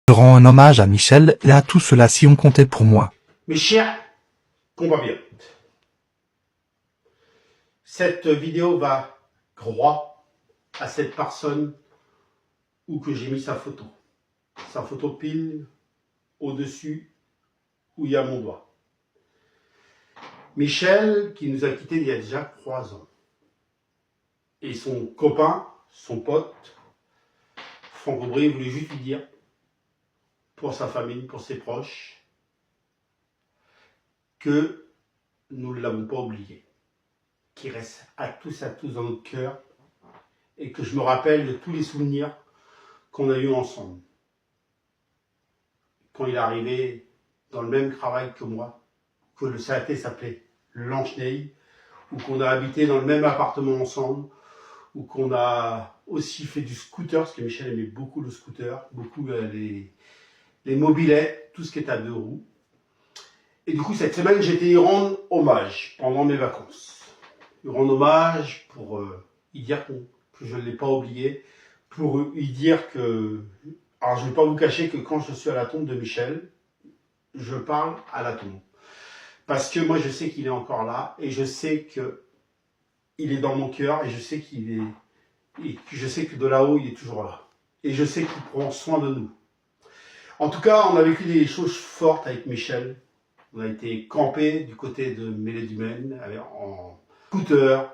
Je rends un hommage à Michel et à tout cela si on comptait pour moi. Mes chers compatriotes, cette vidéo va droit à cette personne où que j'ai mis sa photo pile au-dessus où il y a mon doigt. Michel qui nous a quittés il y a déjà 3 ans. Et son copain, son pote, Franck Aubry, voulait juste lui dire, pour sa famille, pour ses proches, que nous ne l'avons pas oublié, qu'il reste à tous dans notre cœur, et que je me rappelle de tous les souvenirs qu'on a eus ensemble. Quand il est arrivé dans le même travail que moi, que le CAT s'appelait Langenay, ou qu'on a habité dans le même appartement ensemble, ou qu'on a aussi fait du scooter, parce que Michel aimait beaucoup le scooter, beaucoup les mobilets, tout ce qui est à 2 roues. Et du coup, cette semaine, j'étais y rendre hommage pendant mes vacances. Y rendre hommage pour y dire que je ne l'ai pas oublié, pour y dire que... Alors, je ne vais pas vous cacher que quand je suis à la tombe de Michel, je parle à la tombe. Parce que moi, je sais qu'il est encore là, et je sais qu'il est dans mon cœur, et je sais je sais que de là-haut, il est toujours là. Et je sais qu'il prend soin de nous. En tout cas, on a vécu des choses fortes avec Michel. On a été campé du côté de Mêlée-du-Maine en scooter.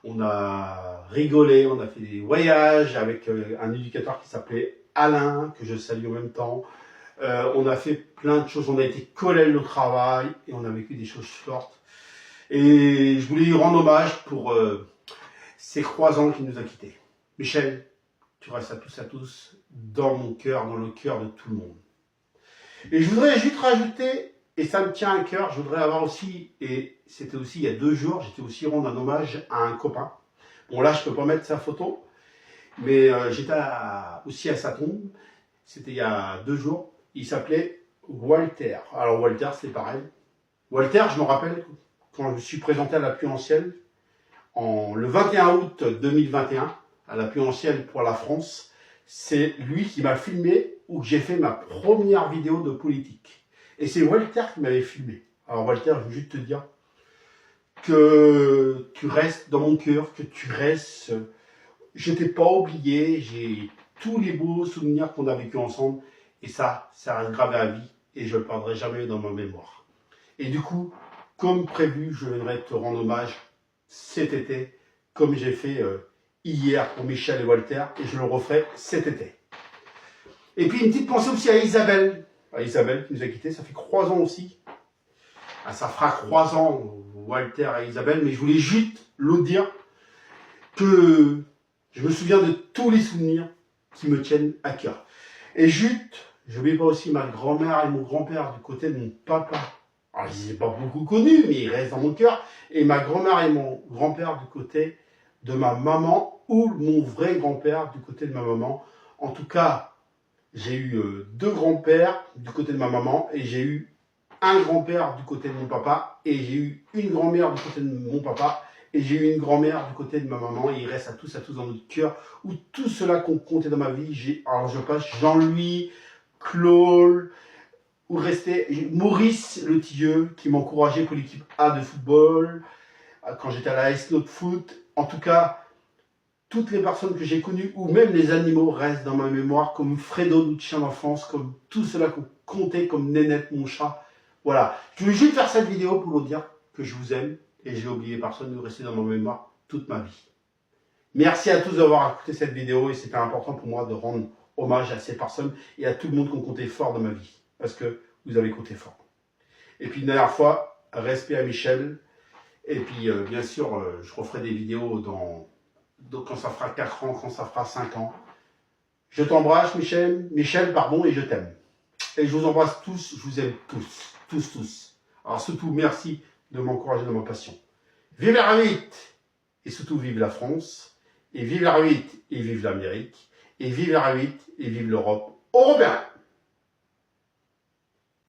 On a rigolé, on a fait des voyages avec un éducateur qui s'appelait Alain, que je salue en même temps. On a fait plein de choses, on a été collègues au travail et on a vécu des choses fortes. Et je voulais lui rendre hommage pour ces 3 ans qu'il nous a quittés. Michel, tu restes à tous, dans mon cœur, dans le cœur de tout le monde. Et je voudrais juste rajouter, et ça me tient à cœur, je voudrais avoir aussi, et c'était aussi il y a 2 jours, j'étais aussi rendre un hommage à un copain. Bon là, je peux pas mettre sa photo, mais j'étais aussi à sa tombe, c'était il y a 2 jours, il s'appelait Walter. Alors Walter, c'est pareil. Walter, je me rappelle, quand je me suis présenté à la Puy-en-Ciel, le 21 août 2021, à la Puy-en-Ciel pour la France, c'est lui qui m'a filmé où j'ai fait ma première vidéo de politique. Et c'est Walter qui m'avait filmé. Alors Walter, je veux juste te dire que tu restes dans mon cœur, que tu restes... Je t'ai pas oublié, j'ai tous les beaux souvenirs qu'on a vécu ensemble. Et ça reste gravé à vie et je ne le perdrai jamais dans ma mémoire. Et du coup, comme prévu, je viendrai te rendre hommage cet été, comme j'ai fait hier pour Michel et Walter, et je le referai cet été. Et puis une petite pensée aussi à Isabelle. Isabelle qui nous a quittés, ça fait 3 ans aussi. Ah, ça fera 3 ans, Walter et Isabelle, mais je voulais juste le dire que je me souviens de tous les souvenirs qui me tiennent à cœur. Et juste, je n'oublie pas aussi ma grand-mère et mon grand-père du côté de mon papa. Alors, je ne les ai pas beaucoup connus, mais ils restent dans mon cœur. Et ma grand-mère et mon grand-père du côté de ma maman, ou mon vrai grand-père du côté de ma maman. En tout cas, j'ai eu 2 grands-pères du côté de ma maman, et j'ai eu un grand-père du côté de mon papa, et j'ai eu une grand-mère du côté de mon papa, et j'ai eu une grand-mère du côté de ma maman, et il reste à tous dans notre cœur, où tout cela qu'on comptait dans ma vie, alors je passe Jean-Louis, Claude, où restait Maurice Le Tilleux, qui m'encourageait pour l'équipe A de football, quand j'étais à la AS Not Foot. En tout cas, toutes les personnes que j'ai connues, ou même les animaux, restent dans ma mémoire, comme Fredo, notre chien d'enfance, comme tout cela qu'on comptait, comme Nénette, mon chat. Voilà, je voulais juste faire cette vidéo pour vous dire que je vous aime, et j'ai oublié personne, de rester dans ma mémoire toute ma vie. Merci à tous d'avoir écouté cette vidéo, et c'était important pour moi de rendre hommage à ces personnes et à tout le monde qui ont compté fort dans ma vie, parce que vous avez compté fort. Et puis une dernière fois, respect à Michel, et puis bien sûr, je referai des vidéos quand ça fera 4 ans, quand ça fera 5 ans. Je t'embrasse Michel, pardon, et je t'aime. Et je vous embrasse tous, je vous aime tous. Alors surtout, merci de m'encourager dans ma passion. Vive la R8, et surtout vive la France, et vive la R8, et vive l'Amérique, et vive la R8, et vive l'Europe européenne.